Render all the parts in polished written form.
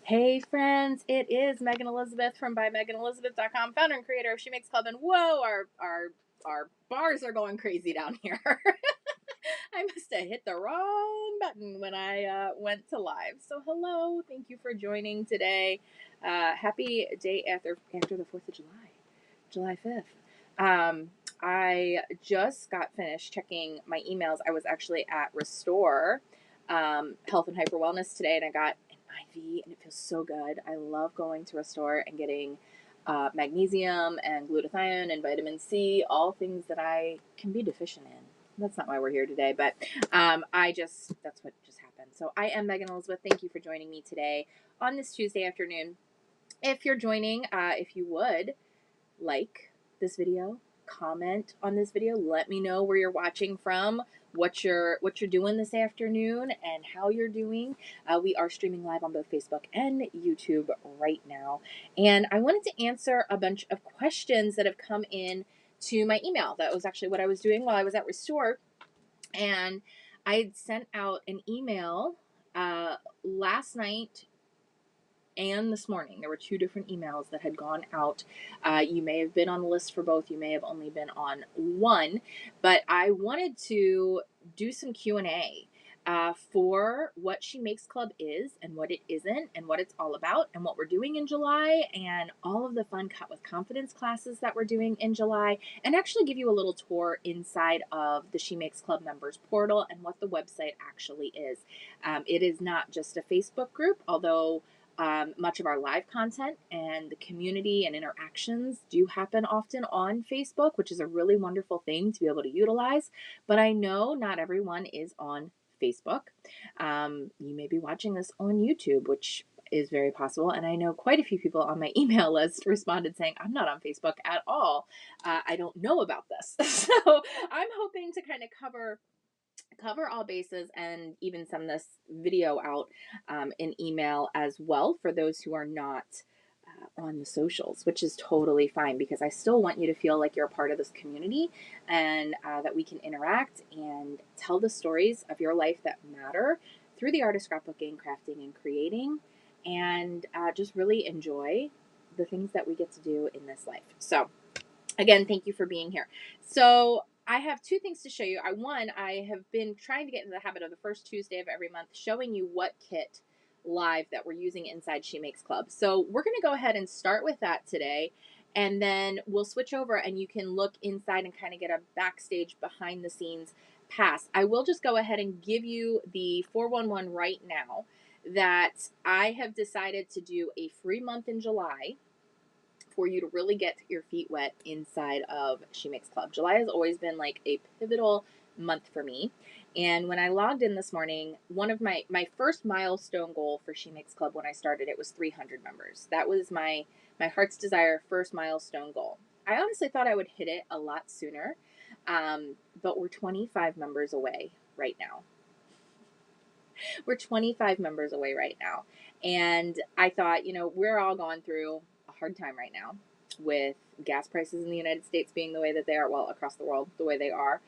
Hey friends, it is Megan Elizabeth from ByMeganElizabeth.com, founder and creator of She Makes Club, and whoa, our bars are going crazy down here. I must have hit the wrong button when I went to live. So hello, thank you for joining today. Happy day after the 4th of July, July 5th. I just got finished checking my emails. I was actually at Restore Health and Hyper Wellness today, and I got IV, and it feels so good. I love going to Restore and getting magnesium and glutathione and vitamin C, all things that I can be deficient in. That's not why we're here today, but that's what just happened. So I am Megan Elizabeth. Thank you for joining me today on this Tuesday afternoon. If you're joining, if you would like this video, comment on this video, let me know where you're watching from, what you're doing this afternoon, and how you're doing. We are streaming live on both Facebook and YouTube right now, and I wanted to answer a bunch of questions that have come in to my email. That was actually what I was doing while I was at Restore, and I had sent out an email last night and this morning. There were two different emails that had gone out. You may have been on the list for both. You may have only been on one, but I wanted to do some Q&A for what She Makes Club is and what it isn't and what it's all about and what we're doing in July and all of the fun Cut with Confidence classes that we're doing in July, and actually give you a little tour inside of the She Makes Club members portal and what the website actually is. It is not just a Facebook group, although much of our live content and the community and interactions do happen often on Facebook, which is a really wonderful thing to be able to utilize. But I know not everyone is on Facebook. You may be watching this on YouTube, which is very possible. And I know quite a few people on my email list responded saying, I'm not on Facebook at all. I don't know about this. So I'm hoping to kind of cover all bases and even send this video out in email as well for those who are not on the socials, which is totally fine, because I still want you to feel like you're a part of this community and that we can interact and tell the stories of your life that matter through the art of scrapbooking, crafting, and creating, and just really enjoy the things that we get to do in this life. So again, thank you for being here. So I have two things to show you. I have been trying to get into the habit of the first Tuesday of every month showing you what kit live that we're using inside She Makes Club. So we're going to go ahead and start with that today, and then we'll switch over and you can look inside and kind of get a backstage behind the scenes pass. I will just go ahead and give you the 411 right now that I have decided to do a free month in July for you to really get your feet wet inside of She Makes Club. July has always been like a pivotal month for me. And when I logged in this morning, one of my first milestone goal for She Makes Club when I started it was 300 members. That was my heart's desire first milestone goal. I honestly thought I would hit it a lot sooner, but we're 25 members away right now. We're 25 members away right now. And I thought, we're all going through a hard time right now with gas prices in the United States being the way that they are, well, across the world, the way they are.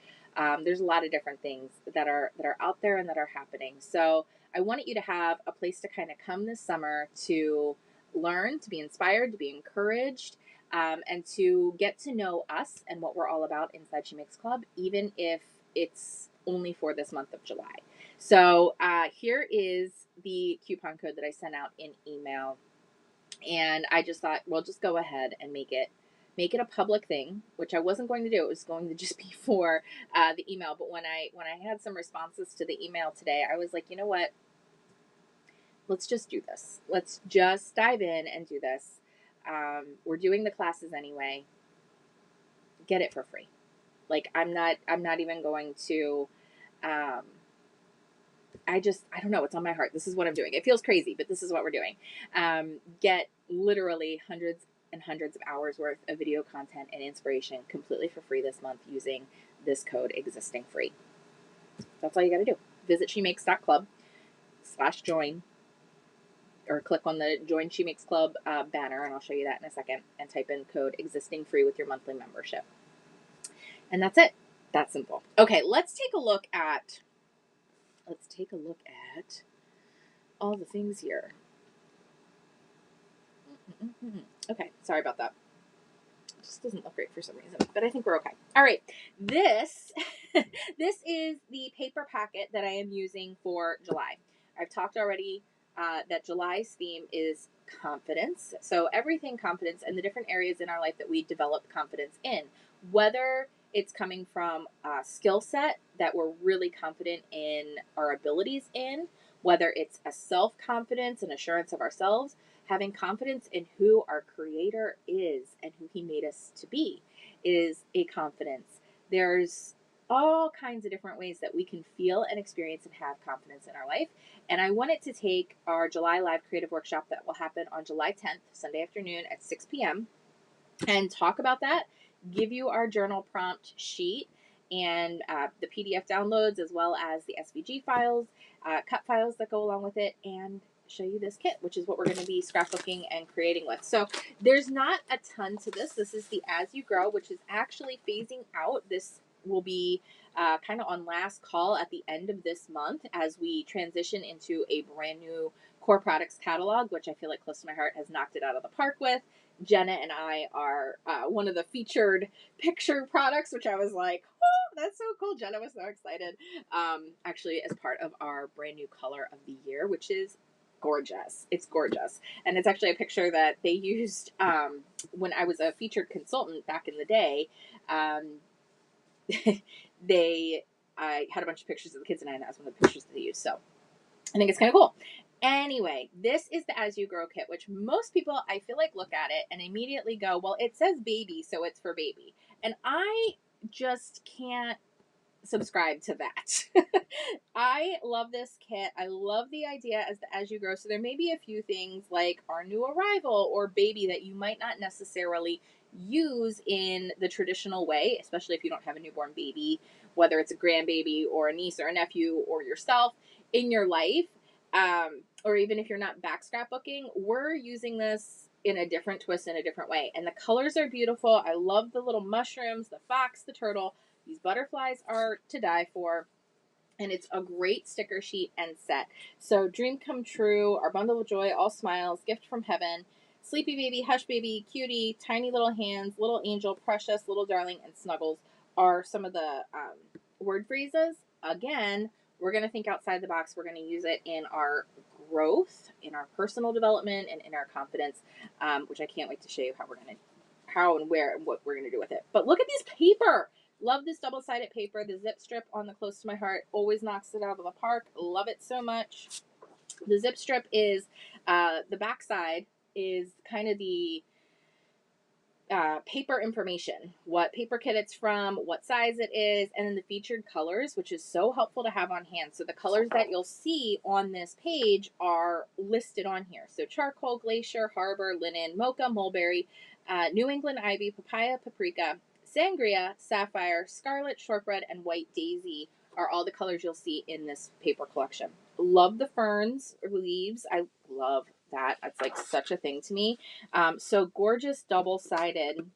There's a lot of different things that are out there and that are happening. So I wanted you to have a place to kind of come this summer to learn, to be inspired, to be encouraged, and to get to know us and what we're all about inside She Makes Club, even if it's only for this month of July. So here is the coupon code that I sent out in email, and I just thought, well, just go ahead and make it a public thing, which I wasn't going to do. It was going to just be for the email. But when I had some responses to the email today, I was like, you know what? Let's just do this. Let's just dive in and do this. We're doing the classes anyway. Get it for free. Like I'm not even going to. I don't know. It's on my heart. This is what I'm doing. It feels crazy, but this is what we're doing. Get literally hundreds and hundreds of hours worth of video content and inspiration completely for free this month using this code existing free. That's all you got to do. Visit shemakes.club/join, or click on the Join She Makes Club banner, and I'll show you that in a second, and type in code existing free with your monthly membership. And that's it. That's simple. Okay, let's take a look at all the things here. Okay, sorry about that. It just doesn't look great for some reason, but I think we're okay. All right, this this is the paper packet that I am using for July. I've talked already that July's theme is confidence. So everything confidence and the different areas in our life that we develop confidence in, whether it's coming from a skill set that we're really confident in our abilities in, whether it's a self-confidence and assurance of ourselves, having confidence in who our creator is and who he made us to be is a confidence. There's all kinds of different ways that we can feel and experience and have confidence in our life. And I wanted to take our July Live Creative Workshop that will happen on July 10th, Sunday afternoon at 6 p.m. and talk about that, give you our journal prompt sheet and the PDF downloads as well as the SVG files, cut files that go along with it, and show you this kit, which is what we're going to be scrapbooking and creating with. So there's not a ton to this. This is the As You Grow, which is actually phasing out. This will be kind of on last call at the end of this month as we transition into a brand new core products catalog, which I feel like Close to My Heart has knocked it out of the park with. Jenna and I are one of the featured picture products, which I was like, oh, that's so cool. Jenna was so excited. Actually, as part of our brand new color of the year, which is gorgeous. It's gorgeous. And it's actually a picture that they used when I was a featured consultant back in the day. I had a bunch of pictures of the kids and I, and that was one of the pictures that they used. So I think it's kind of cool. Anyway, this is the As You Grow kit, which most people, I feel like, look at it and immediately go, well, it says baby, so it's for baby. And I just can't subscribe to that. I love this kit. I love the idea as you grow. So there may be a few things like our new arrival or baby that you might not necessarily use in the traditional way, especially if you don't have a newborn baby, whether it's a grandbaby or a niece or a nephew or yourself in your life. Or even if you're not back scrapbooking, we're using this in a different twist, in a different way. And the colors are beautiful. I love the little mushrooms, the fox, the turtle. These butterflies are to die for. And it's a great sticker sheet and set. So Dream Come True, Our Bundle of Joy, All Smiles, Gift from Heaven, Sleepy Baby, Hush Baby, Cutie, Tiny Little Hands, Little Angel, Precious, Little Darling, and Snuggles are some of the word phrases. Again, we're going to think outside the box. We're going to use it in our growth, in our personal development, and in our confidence, which I can't wait to show you how and where and what we're going to do with it. But look at this paper. Love this double-sided paper. The zip strip on the Close to My Heart always knocks it out of the park. Love it so much. The zip strip is, the back side is kind of the paper information, what paper kit it's from, what size it is, and then the featured colors, which is so helpful to have on hand. So the colors that you'll see on this page are listed on here. So charcoal, glacier, harbor, linen, mocha, mulberry, New England ivy, papaya, paprika, sangria, sapphire, scarlet, shortbread, and white daisy are all the colors you'll see in this paper collection. Love the ferns leaves. I love that. That's like such a thing to me. So gorgeous double-sided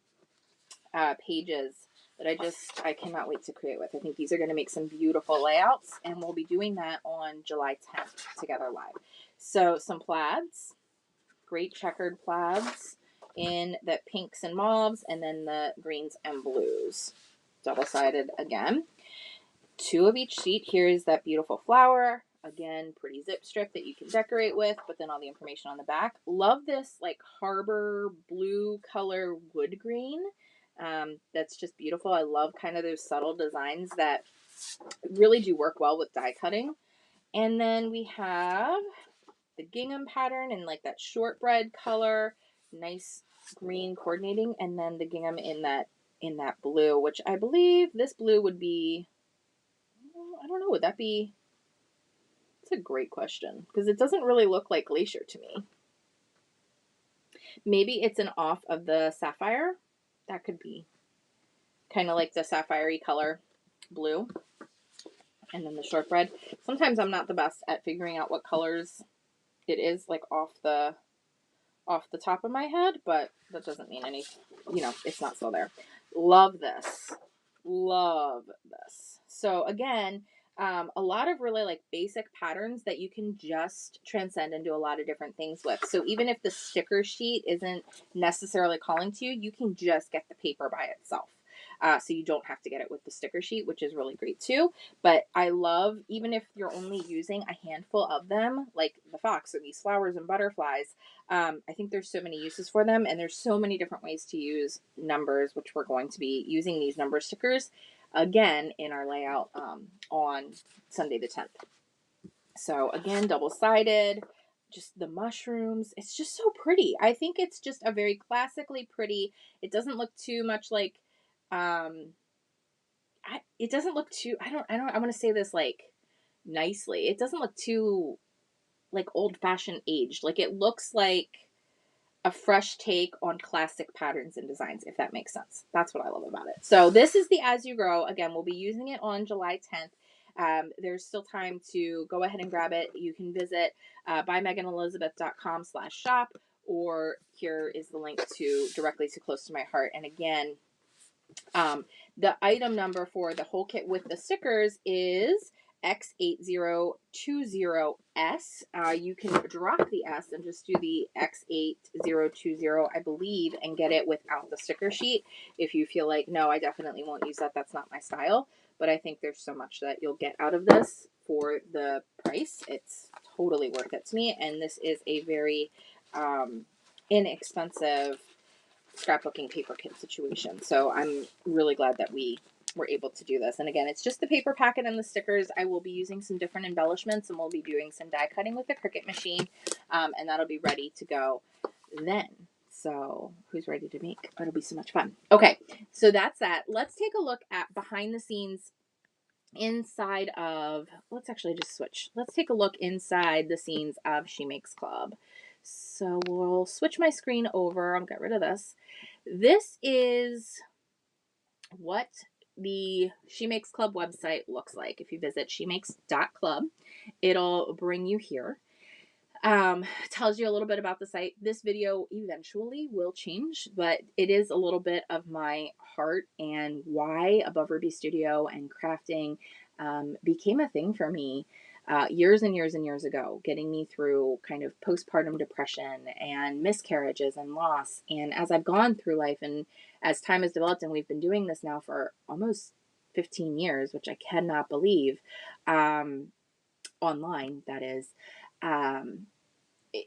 pages that I cannot wait to create with. I think these are going to make some beautiful layouts, and we'll be doing that on July 10th together live. So some plaids, great checkered plaids in the pinks and mauves, and then the greens and blues. Double-sided again. 2 of each sheet. Here is that beautiful flower. Again, pretty zip strip that you can decorate with, but then all the information on the back. Love this like harbor blue color wood green. That's just beautiful. I love kind of those subtle designs that really do work well with die cutting. And then we have the gingham pattern in like that shortbread color, nice green coordinating, and then the gingham in that blue, which I believe this blue would be, I don't know, would that be, it's a great question because it doesn't really look like glacier to me. Maybe it's an off of the sapphire. That could be kind of like the sapphire-y color blue. And then the shortbread. Sometimes I'm not the best at figuring out what colors it is like off the top of my head, but that doesn't mean it's not still there. Love this. Love this. So again, A lot of really like basic patterns that you can just transcend and do a lot of different things with. So even if the sticker sheet isn't necessarily calling to you, you can just get the paper by itself. So you don't have to get it with the sticker sheet, which is really great too. But I love, even if you're only using a handful of them, like the fox or these flowers and butterflies, I think there's so many uses for them, and there's so many different ways to use numbers, which we're going to be using these number stickers again in our layout on Sunday the 10th. So again, double-sided, just the mushrooms. It's just so pretty. I think it's just a very classically pretty. It doesn't look too much like, it doesn't look too, I want to say this like nicely. It doesn't look too like old-fashioned aged. Like it looks like a fresh take on classic patterns and designs, if that makes sense. That's what I love about it. So this is the As You Grow. Again, we'll be using it on July 10th. There's still time to go ahead and grab it. You can visit bymeganelizabeth.com/shop, or here is the link to directly to Close to My Heart. And again, the item number for the whole kit with the stickers is X8020S. You can drop the S and just do the X8020, I believe, and get it without the sticker sheet. If you feel like, no, I definitely won't use that. That's not my style. But I think there's so much that you'll get out of this for the price. It's totally worth it to me. And this is a very inexpensive scrapbooking paper kit situation. So I'm really glad that we were able to do this. And again, it's just the paper packet and the stickers. I will be using some different embellishments, and we'll be doing some die cutting with the Cricut machine. And that'll be ready to go then. So who's ready to make? It'll be so much fun. Okay, so that's that. Let's take a look at behind the scenes inside of, let's actually just switch. Let's take a look inside the scenes of She Makes Club. So we'll switch my screen over. I'll get rid of this. This is what the She Makes Club website looks like. If you visit shemakes.club, it'll bring you here. Tells you a little bit about the site. This video eventually will change, but it is a little bit of my heart and why Above Ruby Studio and crafting became a thing for me years and years and years ago, getting me through kind of postpartum depression and miscarriages and loss. And as I've gone through life and as time has developed, and we've been doing this now for almost 15 years, which I cannot believe, online, that is,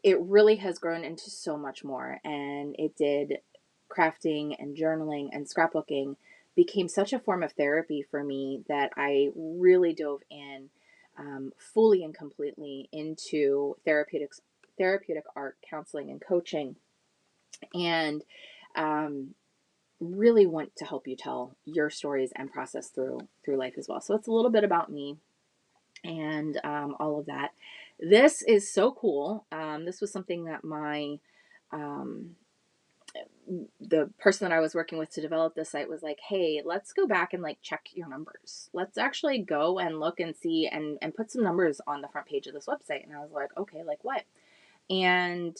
it really has grown into so much more. And it did. Crafting and journaling and scrapbooking became such a form of therapy for me that I really dove in fully and completely into therapeutic art, counseling, and coaching, and really want to help you tell your stories and process through life as well. So it's a little bit about me and all of that. This is so cool. This was something that my the person that I was working with to develop this site was like, hey, let's go back and like check your numbers. Let's actually go and look and see and put some numbers on the front page of this website. And I was like, okay, like what? And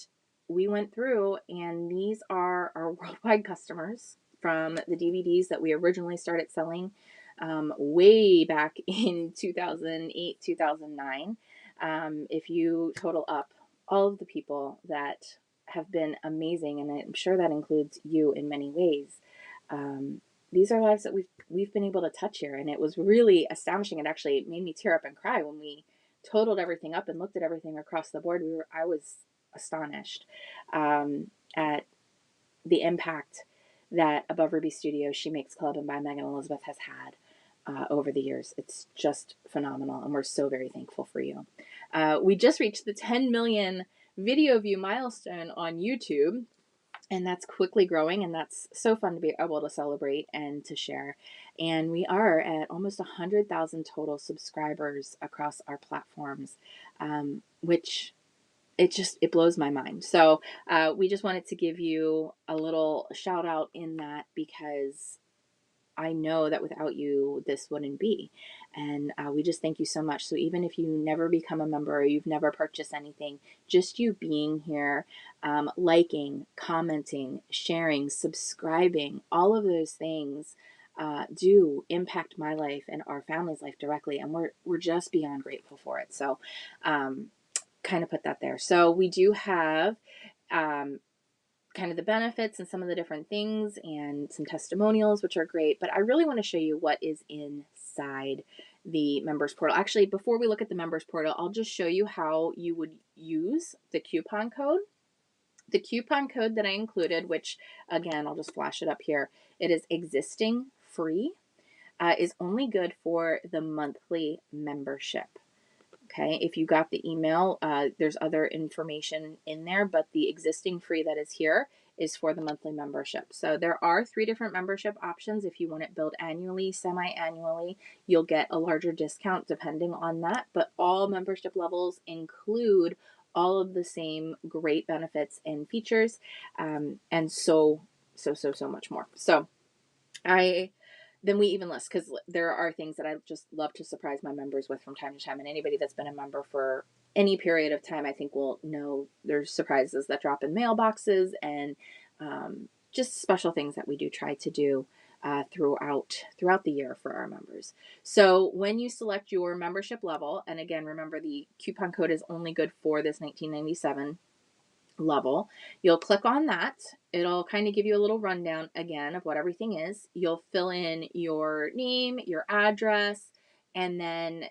we went through, and these are our worldwide customers from the DVDs that we originally started selling way back in 2008, 2009. If you total up all of the people that have been amazing, and I'm sure that includes you in many ways, these are lives that we've been able to touch here, and it was really astonishing. It actually made me tear up and cry when we totaled everything up and looked at everything across the board. I was astonished at the impact that Above Ruby Studio, She Makes Club, and by Megan Elizabeth has had over the years. It's just phenomenal, and we're so very thankful for you. We just reached the 10 million video view milestone on YouTube, and that's quickly growing, and that's so fun to be able to celebrate and to share. And we are at almost 100,000 total subscribers across our platforms, which it blows my mind. So we just wanted to give you a little shout out in that, because I know that without you, this wouldn't be. And we just thank you so much. So even if you never become a member or you've never purchased anything, just you being here, liking, commenting, sharing, subscribing, all of those things do impact my life and our family's life directly. And we're just beyond grateful for it. So kind of put that there. So we do have kind of the benefits and some of the different things and some testimonials, which are great. But I really want to show you what is inside the members portal. Actually, before we look at the members portal, I'll just show you how you would use the coupon code. The coupon code that I included, which again, I'll just flash it up here. It is existing free, is only good for the monthly membership. Okay, if you got the email, there's other information in there, but the existing free that is here is for the monthly membership. So there are 3 different membership options. If you want it billed annually, semi-annually, you'll get a larger discount depending on that. But all membership levels include all of the same great benefits and features, and so much more. So then we even list, because there are things that I just love to surprise my members with from time to time. And anybody that's been a member for any period of time, I think will know there's surprises that drop in mailboxes and just special things that we do try to do throughout the year for our members. So when you select your membership level, and again, remember the coupon code is only good for this $19.97 level. You'll click on that. It'll kind of give you a little rundown again of what everything is. You'll fill in your name, your address, and then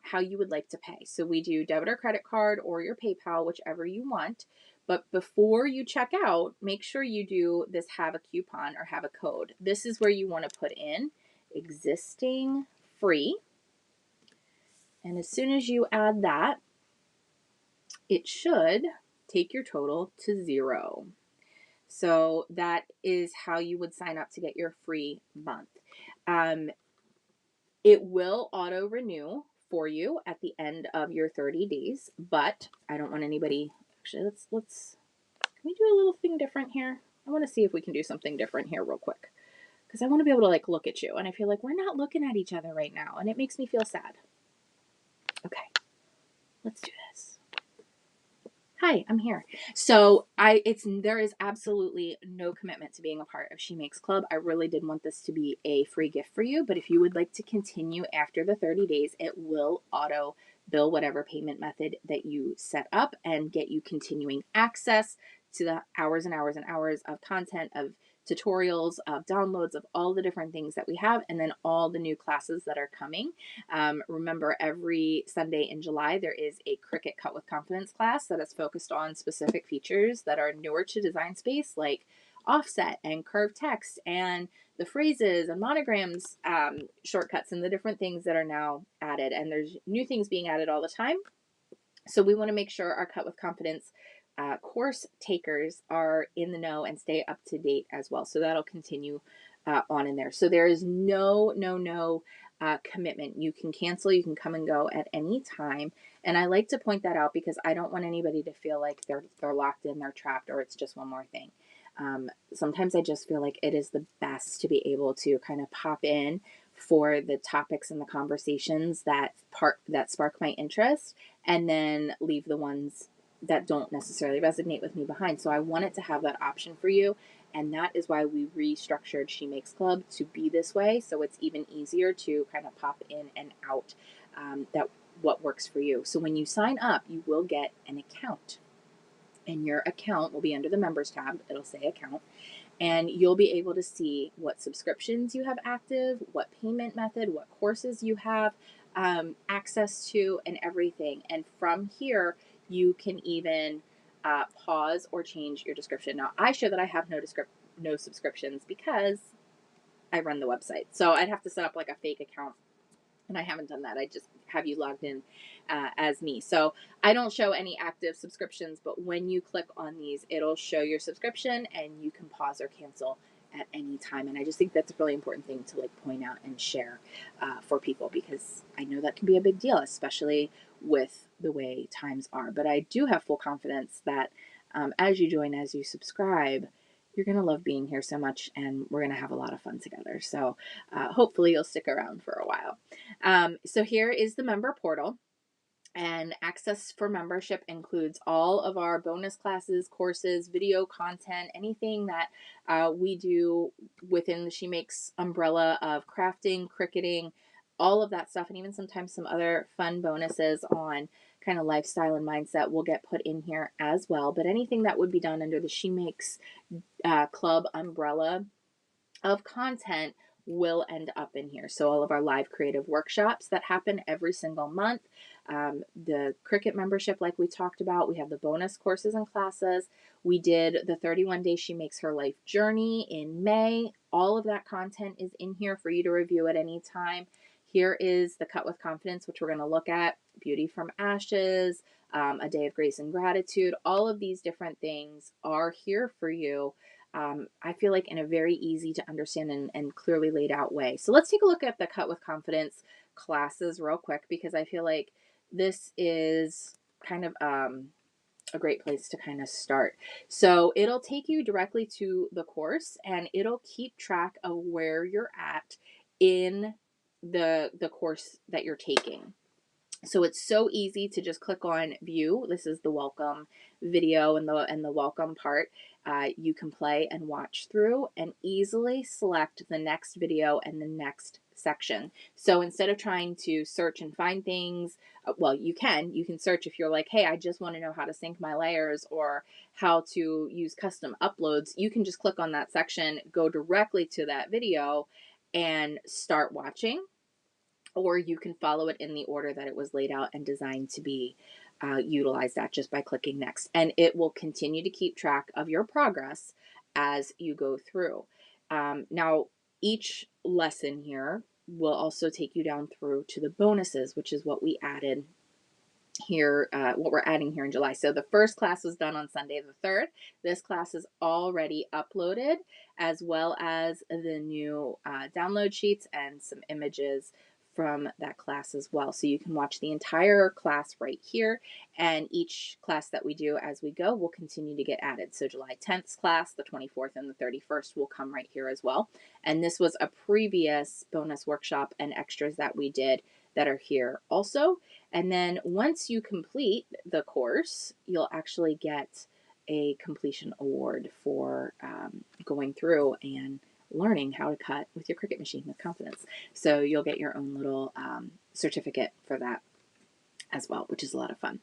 how you would like to pay. So we do debit or credit card or your PayPal, whichever you want. But before you check out, make sure you do this have a coupon or have a code. This is where you want to put in existing free. And as soon as you add that, it should take your total to 0. So that is how you would sign up to get your free month. It will auto renew for you at the end of your 30 days, but I don't want anybody, actually, let's can we do a little thing different here? I want to see if we can do something different here real quick, because I want to be able to like look at you, and I feel like we're not looking at each other right now, and it makes me feel sad. Okay, let's do this. Hi, I'm here. So there is absolutely no commitment to being a part of She Makes Club. I really did want this to be a free gift for you, but if you would like to continue after the 30 days, it will auto bill whatever payment method that you set up and get you continuing access to the hours and hours and hours of content, of tutorials, of downloads, of all the different things that we have, and then all the new classes that are coming. Remember, every Sunday in July, there is a Cricut Cut with Confidence class that is focused on specific features that are newer to Design Space, like offset and curved text and the phrases and monograms, shortcuts, and the different things that are now added. And there's new things being added all the time. So we want to make sure our Cut with Confidence course takers are in the know and stay up to date as well. So that'll continue on in there. So there is no commitment. You can cancel, you can come and go at any time. And I like to point that out because I don't want anybody to feel like they're locked in, they're trapped, or it's just one more thing. Sometimes I just feel like it is the best to be able to kind of pop in for the topics and the conversations that spark my interest, and then leave the ones that don't necessarily resonate with me behind. So I wanted to have that option for you. And that is why we restructured She Makes Club to be this way. So it's even easier to kind of pop in and out, that what works for you. So when you sign up, you will get an account, and your account will be under the members tab. It'll say account, and you'll be able to see what subscriptions you have active, what payment method, what courses you have access to, and everything. And from here, you can even pause or change your description. Now, I show that I have no subscriptions because I run the website. So I'd have to set up like a fake account, and I haven't done that. I just have you logged in as me. So I don't show any active subscriptions, but when you click on these, it'll show your subscription, and you can pause or cancel at any time. And I just think that's a really important thing to like point out and share for people, because I know that can be a big deal, especially with the way times are. But I do have full confidence that as you join, as you subscribe, you're going to love being here so much, and we're going to have a lot of fun together. So hopefully you'll stick around for a while. So here is the member portal. And access for membership includes all of our bonus classes, courses, video content, anything that we do within the She Makes umbrella of crafting, cricketing, all of that stuff, and even sometimes some other fun bonuses on kind of lifestyle and mindset will get put in here as well. But anything that would be done under the She Makes club umbrella of content will end up in here. So all of our live creative workshops that happen every single month, the Cricut membership like we talked about, we have the bonus courses and classes. We did the 31 days She Makes Her Life journey in May. All of that content is in here for you to review at any time. Here is the Cut with Confidence, which we're going to look at, Beauty from Ashes, A Day of Grace and Gratitude. All of these different things are here for you. I feel like in a very easy to understand and clearly laid out way. So let's take a look at the Cut with Confidence classes real quick, because I feel like this is kind of a great place to kind of start. So it'll take you directly to the course, and it'll keep track of where you're at in the course that you're taking. So it's so easy to just click on view. This is the welcome video and the welcome part. You can play and watch through and easily select the next video and the next section. So instead of trying to search and find things, well, you can search if you're like, hey, I just want to know how to sync my layers or how to use custom uploads. You can just click on that section, go directly to that video and start watching. Or you can follow it in the order that it was laid out and designed to be utilized at just by clicking next. And it will continue to keep track of your progress as you go through. Now, each lesson here will also take you down through to the bonuses, which is what we added here, what we're adding here in July. So the first class was done on Sunday the 3rd. This class is already uploaded, as well as the new download sheets and some images from that class as well. So you can watch the entire class right here, and each class that we do as we go will continue to get added. So July 10th's class, the 24th and the 31st will come right here as well. And this was a previous bonus workshop and extras that we did that are here also. And then once you complete the course, you'll actually get a completion award for going through and learning how to cut with your Cricut machine with confidence. So you'll get your own little certificate for that as well, which is a lot of fun.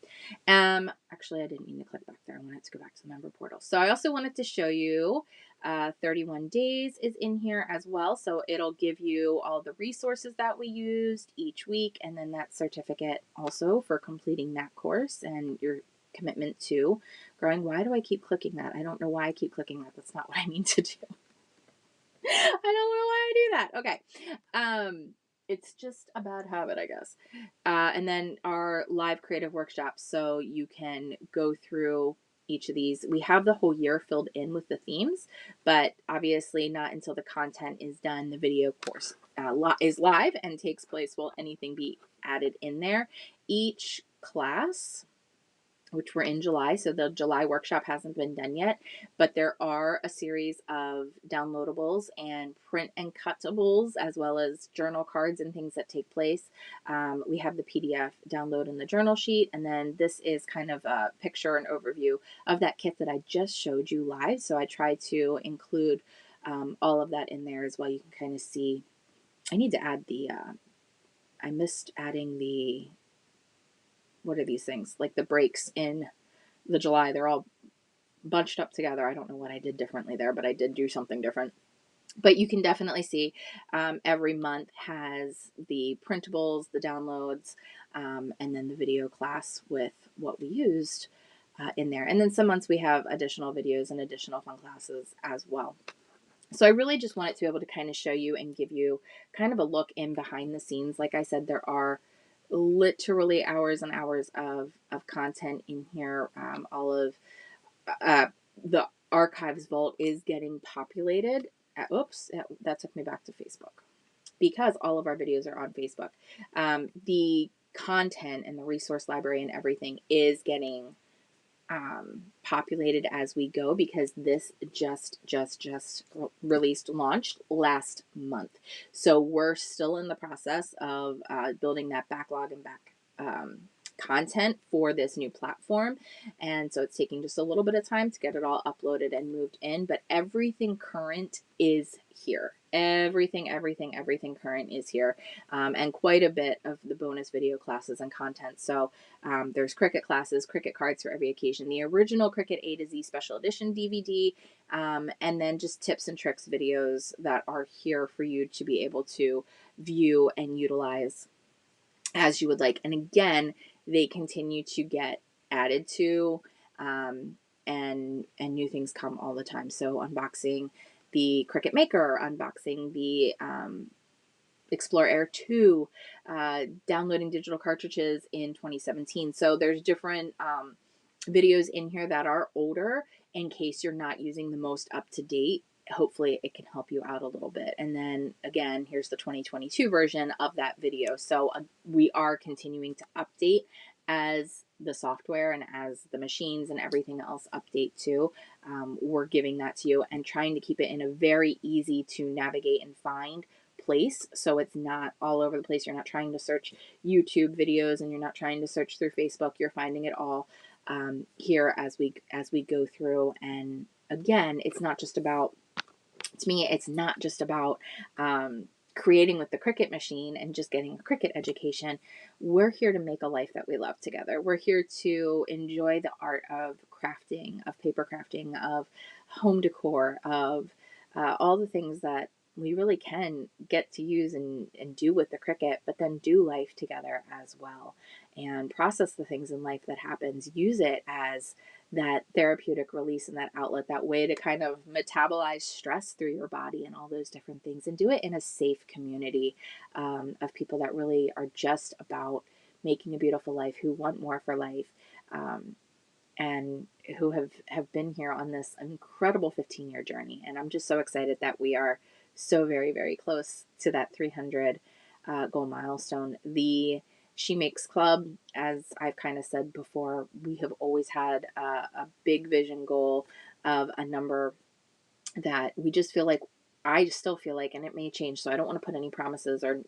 Actually, I didn't mean to click back there. I wanted to go back to the member portal. So I also wanted to show you 31 days is in here as well. So it'll give you all the resources that we used each week, and then that certificate also for completing that course and your commitment to growing. Why do I keep clicking that? I don't know why I keep clicking that. That's not what I mean to do. I don't know why I do that. Okay. It's just a bad habit, I guess. And then our live creative workshops. So you can go through each of these. We have the whole year filled in with the themes, but obviously not until the content is done. The video course is live and takes place. Will anything be added in there? Each class, which we're in July, so the July workshop hasn't been done yet, but there are a series of downloadables and print and cuttables, as well as journal cards and things that take place. We have the PDF download in the journal sheet, and then this is kind of a picture and overview of that kit that I just showed you live, so I try to include all of that in there as well. You can kind of see, I need to add the, I missed adding the, what are these things? Like the breaks in the July, they're all bunched up together. I don't know what I did differently there, but I did do something different. But you can definitely see every month has the printables, the downloads, and then the video class with what we used in there. And then some months we have additional videos and additional fun classes as well. So I really just wanted to be able to kind of show you and give you kind of a look in behind the scenes. Like I said, there are literally hours and hours of content in here. All of the archives vault is getting populated. Oops, that took me back to Facebook, because all of our videos are on Facebook. The content and the resource library and everything is getting populated as we go, because this just launched last month. So we're still in the process of building that backlog and back content for this new platform. And so it's taking just a little bit of time to get it all uploaded and moved in, but everything current is here. Everything current is here. And quite a bit of the bonus video classes and content. So there's Cricut classes, Cricut cards for every occasion, the original Cricut A to Z special edition DVD, and then just tips and tricks videos that are here for you to be able to view and utilize as you would like. And again, they continue to get added to, and new things come all the time. So unboxing the Cricut Maker, unboxing the Explore Air 2, downloading digital cartridges in 2017. So there's different videos in here that are older in case you're not using the most up-to-date. Hopefully it can help you out a little bit. And then again, here's the 2022 version of that video. So we are continuing to update as the software and as the machines and everything else update too. We're giving that to you and trying to keep it in a very easy to navigate and find place, so it's not all over the place. You're not trying to search YouTube videos and you're not trying to search through Facebook. You're finding it all here as we go through. And again, it's not just about, to me, it's not just about creating with the Cricut machine and just getting a Cricut education. We're here to make a life that we love together. We're here to enjoy the art of crafting, of paper crafting, of home decor, of all the things that we really can get to use and do with the Cricut, but then do life together as well and process the things in life that happens. Use it as that therapeutic release and that outlet, that way to kind of metabolize stress through your body and all those different things, and do it in a safe community of people that really are just about making a beautiful life, who want more for life, and who have been here on this incredible 15-year journey. And I'm just so excited that we are so very, very close to that 300 goal milestone. The She Makes Club, as I've kind of said before, we have always had a big vision goal of a number that we just feel like, I still feel like, and it may change, so I don't want to put any promises and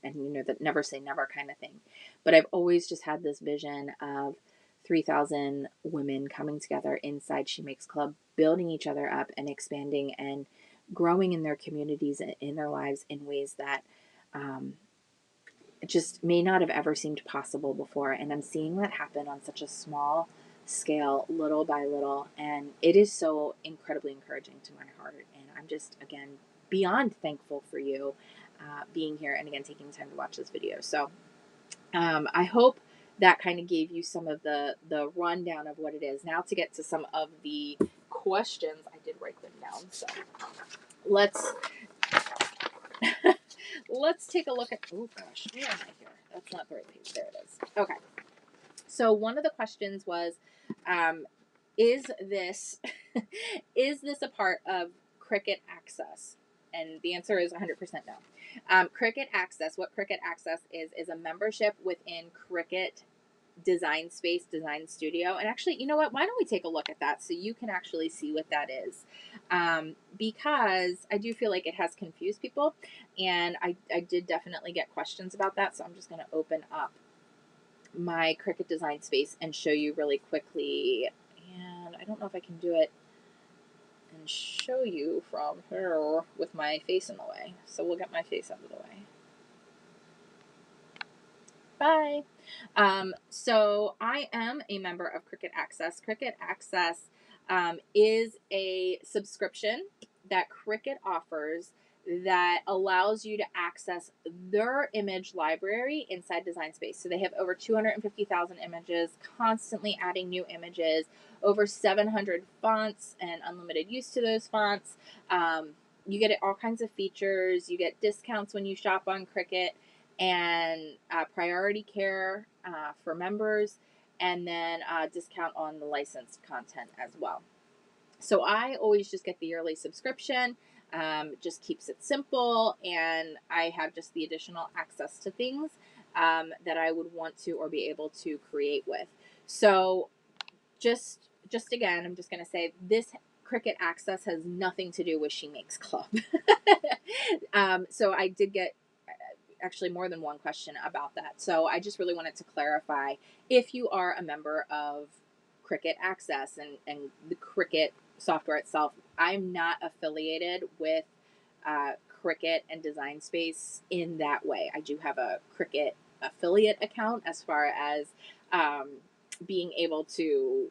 that never say never kind of thing. But I've always just had this vision of 3,000 women coming together inside She Makes Club, building each other up and expanding and growing in their communities and in their lives in ways that just may not have ever seemed possible before. And I'm seeing that happen on such a small scale, little by little. And it is so incredibly encouraging to my heart. And I'm just, again, beyond thankful for you being here and, again, taking the time to watch this video. So I hope that kind of gave you some of the rundown of what it is. Now to get to some of the questions. I did write them down, so let's take a look at, oh gosh, where am I here? That's not the right page. There it is. Okay. So one of the questions was, is this a part of Cricut Access? And the answer is 100% no. Cricut Access, what Cricut Access is a membership within Cricut Design Space, Design Studio. And actually, you know what? Why don't we take a look at that so you can actually see what that is? Because I do feel like it has confused people, and I did definitely get questions about that. So I'm just going to open up my Cricut Design Space and show you really quickly. And I don't know if I can do it and show you from here with my face in the way. So we'll get my face out of the way. Bye. So I am a member of Cricut Access. Cricut Access is a subscription that Cricut offers that allows you to access their image library inside Design Space. So they have over 250,000 images, constantly adding new images, over 700 fonts and unlimited use to those fonts. You get all kinds of features. You get discounts when you shop on Cricut, and priority care for members, and then discount on the licensed content as well. So I always just get the yearly subscription. Just keeps it simple, and I have just the additional access to things that I would want to or be able to create with. So just again, I'm just going to say this Cricut Access has nothing to do with She Makes Club. So I did get actually more than one question about that. So I just really wanted to clarify, if you are a member of Cricut Access and the Cricut software itself, I'm not affiliated with Cricut and Design Space in that way. I do have a Cricut affiliate account as far as being able to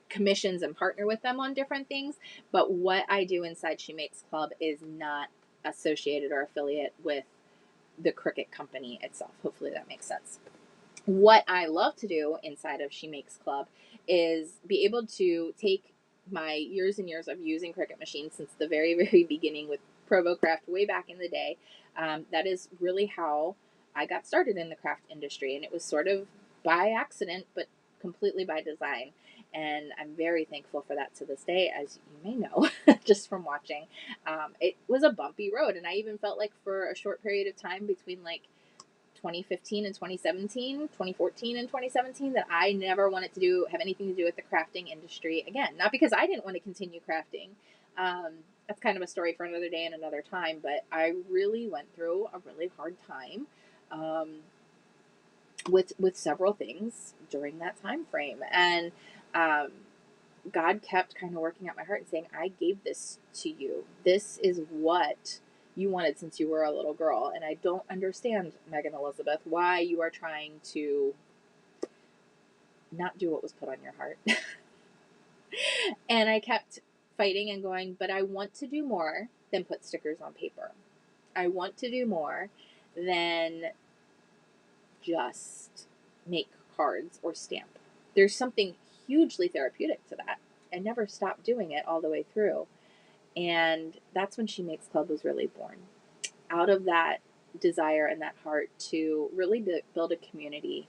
commissions and partner with them on different things. But what I do inside She Makes Club is not associated or affiliate with the Cricut company itself. Hopefully that makes sense. What I love to do inside of She Makes Club is be able to take my years and years of using Cricut machines since the very, very beginning with ProvoCraft way back in the day. That is really how I got started in the craft industry. And it was sort of by accident, but completely by design. And I'm very thankful for that to this day, as you may know, just from watching. It was a bumpy road. And I even felt like for a short period of time between like 2015 and 2017, 2014 and 2017, that I never wanted to have anything to do with the crafting industry again. Not because I didn't want to continue crafting. That's kind of a story for another day and another time, but I really went through a really hard time with several things during that time frame. And God kept kind of working at my heart and saying, I gave this to you. This is what you wanted since you were a little girl. And I don't understand, Megan Elizabeth, why you are trying to not do what was put on your heart. And I kept fighting and going, but I want to do more than put stickers on paper. I want to do more than just make cards or stamp. There's something hugely therapeutic to that. I never stopped doing it all the way through. And that's when She Makes Club was really born. Out of that desire and that heart to really build a community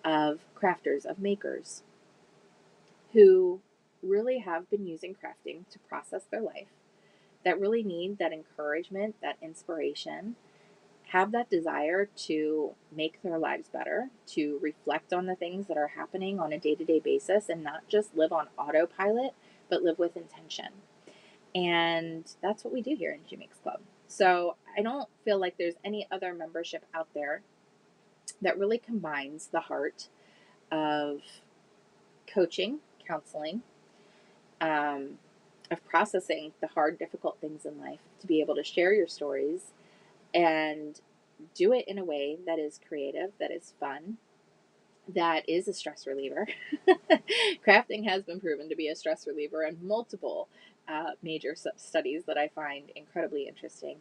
of crafters, of makers, who really have been using crafting to process their life, that really need that encouragement, that inspiration, have that desire to make their lives better, to reflect on the things that are happening on a day-to-day basis and not just live on autopilot, but live with intention. And that's what we do here in She Makes Club. So I don't feel like there's any other membership out there that really combines the heart of coaching, counseling, of processing the hard, difficult things in life, to be able to share your stories and do it in a way that is creative, that is fun, that is a stress reliever. Crafting has been proven to be a stress reliever in multiple major studies that I find incredibly interesting.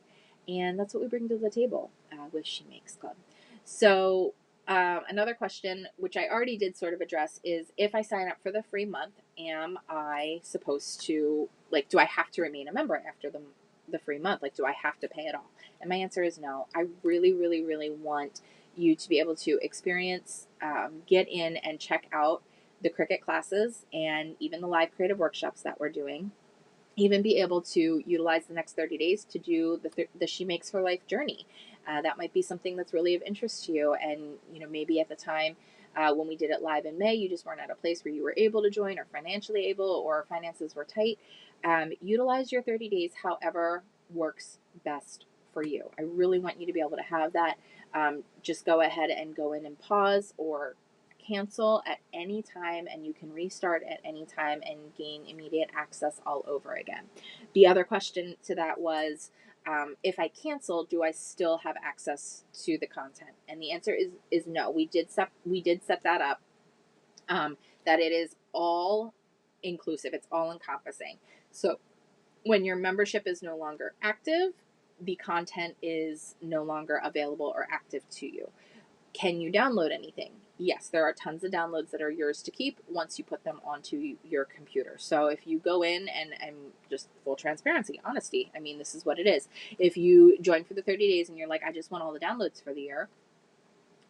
And that's what we bring to the table with She Makes Club. So another question, which I already did sort of address, is if I sign up for the free month, am I supposed to, like, do I have to remain a member after the free month? Like, do I have to pay it all? And my answer is no. I really, really, really want you to be able to experience, get in and check out the Cricut classes and even the live creative workshops that we're doing. Even be able to utilize the next 30 days to do the She Makes Her Life journey. That might be something that's really of interest to you. And, you know, maybe at the time when we did it live in May, you just weren't at a place where you were able to join or financially able, or finances were tight. Utilize your 30 days however works best for you. I really want you to be able to have that. Just go ahead and go in and pause or cancel at any time, and you can restart at any time and gain immediate access all over again. The other question to that was, if I cancel, do I still have access to the content? And the answer is no. We did set that up, that it is all inclusive. It's all encompassing. So when your membership is no longer active, the content is no longer available or active to you. Can you download anything? Yes, there are tons of downloads that are yours to keep once you put them onto your computer. So if you go in and just full transparency, honesty, I mean, this is what it is. If you join for the 30 days and you're like, I just want all the downloads for the year,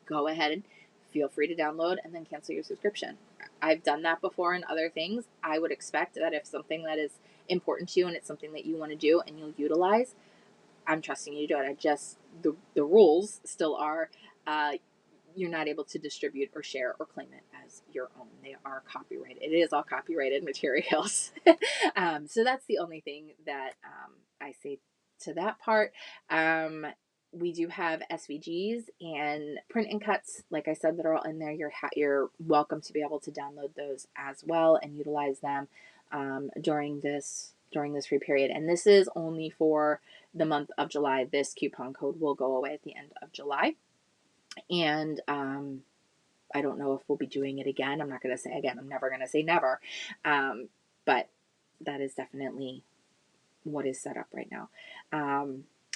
go ahead and feel free to download and then cancel your subscription. I've done that before in other things. I would expect that if something that is important to you and it's something that you want to do and you'll utilize, I'm trusting you to do it. The rules still are, you're not able to distribute or share or claim it as your own. They are copyrighted. It is all copyrighted materials. So that's the only thing that I say to that part. We do have SVGs and print and cuts, like I said, that are all in there. You're welcome to be able to download those as well and utilize them during this free period. And this is only for the month of July. This coupon code will go away at the end of July. And I don't know if we'll be doing it again. I'm not going to say again. I'm never going to say never. But that is definitely what is set up right now.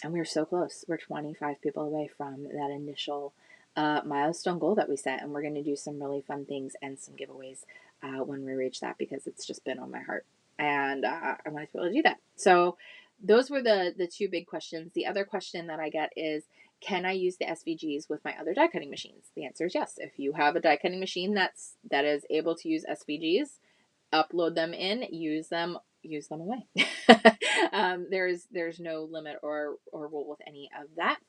And we're so close. We're 25 people away from that initial milestone goal that we set. And we're going to do some really fun things and some giveaways when we reach that, because it's just been on my heart. And I want to be able to do that. So those were the two big questions. The other question that I get is, can I use the SVGs with my other die cutting machines? The answer is yes. If you have a die cutting machine that is able to use SVGs, upload them in, use them away. There's no limit or rule with any of that.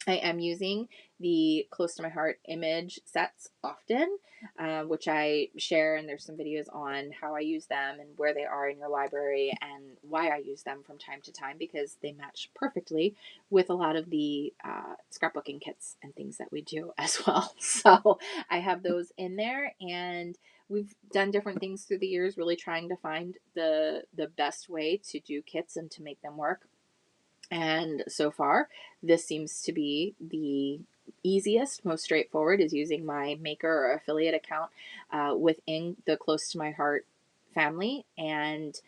I am using the Close to My Heart image sets often, which I share, and there's some videos on how I use them and where they are in your library and why I use them from time to time, because they match perfectly with a lot of the scrapbooking kits and things that we do as well. So I have those in there, and we've done different things through the years, really trying to find the best way to do kits and to make them work. And so far, this seems to be the easiest, most straightforward, is using my maker or affiliate account within the Close to My Heart family, and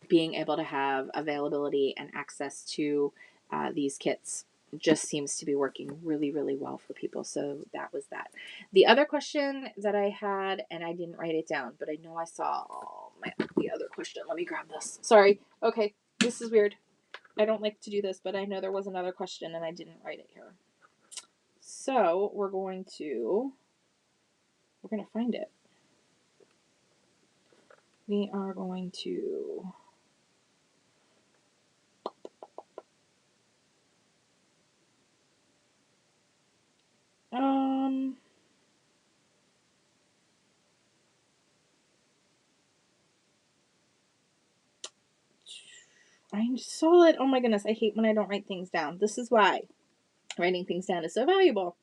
being able to have availability and access to these kits just seems to be working really, really well for people. So that was that. The other question that I had, and I didn't write it down, but I know I saw the other question. Let me grab this. Sorry. Okay, this is weird. I don't like to do this, but I know there was another question and I didn't write it here. So we're going to find it. We are going to I saw it. Oh my goodness, I hate when I don't write things down. This is why writing things down is so valuable.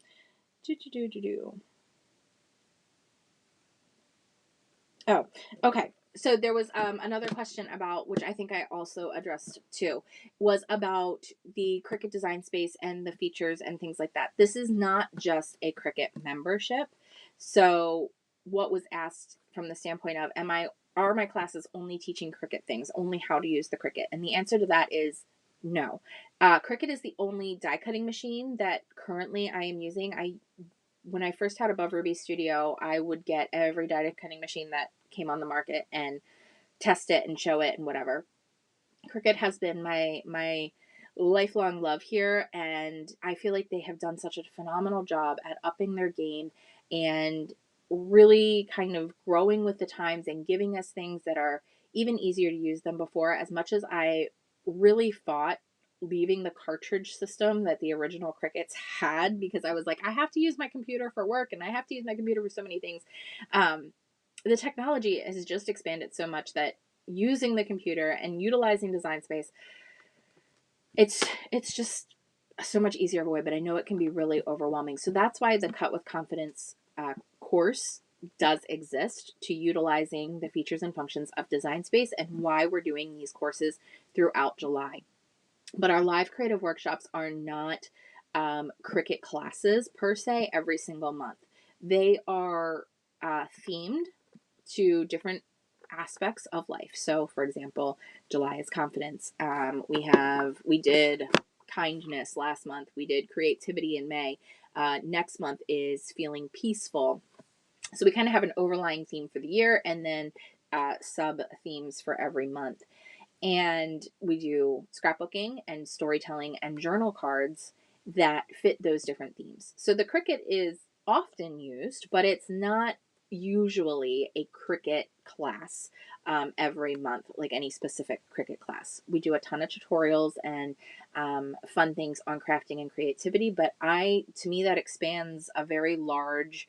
Oh, okay. So there was another question about, which I think I also addressed too, was about the Cricut design space and the features and things like that. This is not just a Cricut membership. So what was asked from the standpoint of, are my classes only teaching Cricut things, only how to use the Cricut? And the answer to that is no. Cricut is the only die cutting machine that currently I am using. When I first had Above Ruby Studio, I would get every die cutting machine that came on the market and test it and show it and whatever. Cricut has been my lifelong love here, and I feel like they have done such a phenomenal job at upping their game and really kind of growing with the times and giving us things that are even easier to use than before. As much as I really fought leaving the cartridge system that the original Cricuts had, because I was like, I have to use my computer for work and I have to use my computer for so many things. The technology has just expanded so much that using the computer and utilizing Design Space, it's just so much easier of a way, but I know it can be really overwhelming. So that's why the Cut with Confidence course does exist, to utilizing the features and functions of Design Space, and why we're doing these courses throughout July. But our live creative workshops are not Cricut classes per se every single month. They are themed to different aspects of life. So, for example, July is confidence. We did kindness last month. We did creativity in May. Next month is feeling peaceful. So we kind of have an overlying theme for the year, and then sub themes for every month. And we do scrapbooking and storytelling and journal cards that fit those different themes. So the Cricut is often used, but it's not usually a Cricut class every month, like any specific Cricut class. We do a ton of tutorials and fun things on crafting and creativity, but to me, that expands a very large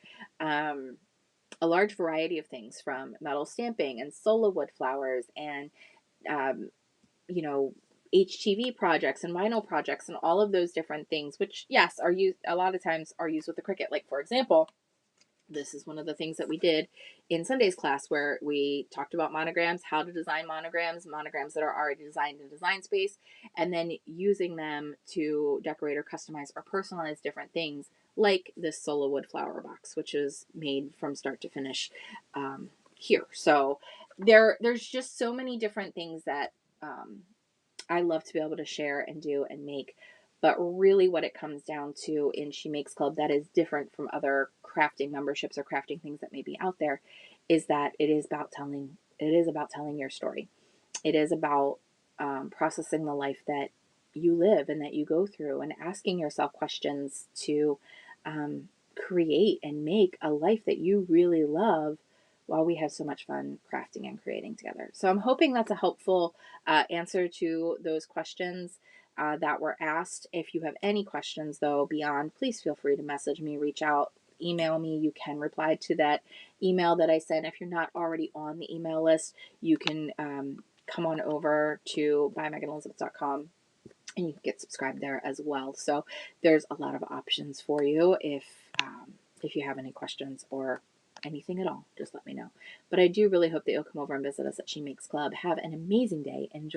variety of things, from metal stamping and solo wood flowers and HTV projects and vinyl projects and all of those different things, which yes, are used a lot of times are used with the Cricut. Like for example, this is one of the things that we did in Sunday's class where we talked about monograms, how to design monograms that are already designed in Design Space, and then using them to decorate or customize or personalize different things like this solo wood flower box, which is made from start to finish here. So there's just so many different things that I love to be able to share and do and make. But really what it comes down to in She Makes Club that is different from other crafting memberships or crafting things that may be out there is that it is about telling your story. It is about processing the life that you live and that you go through and asking yourself questions to create and make a life that you really love while we have so much fun crafting and creating together. So I'm hoping that's a helpful answer to those questions that were asked. If you have any questions, though, beyond, please feel free to message me, reach out, email me. You can reply to that email that I sent. If you're not already on the email list, you can come on over to buymeganelizabeth.com and you can get subscribed there as well. So there's a lot of options for you. If you have any questions or anything at all, just let me know. But I do really hope that you'll come over and visit us at She Makes Club. Have an amazing day. Enjoy.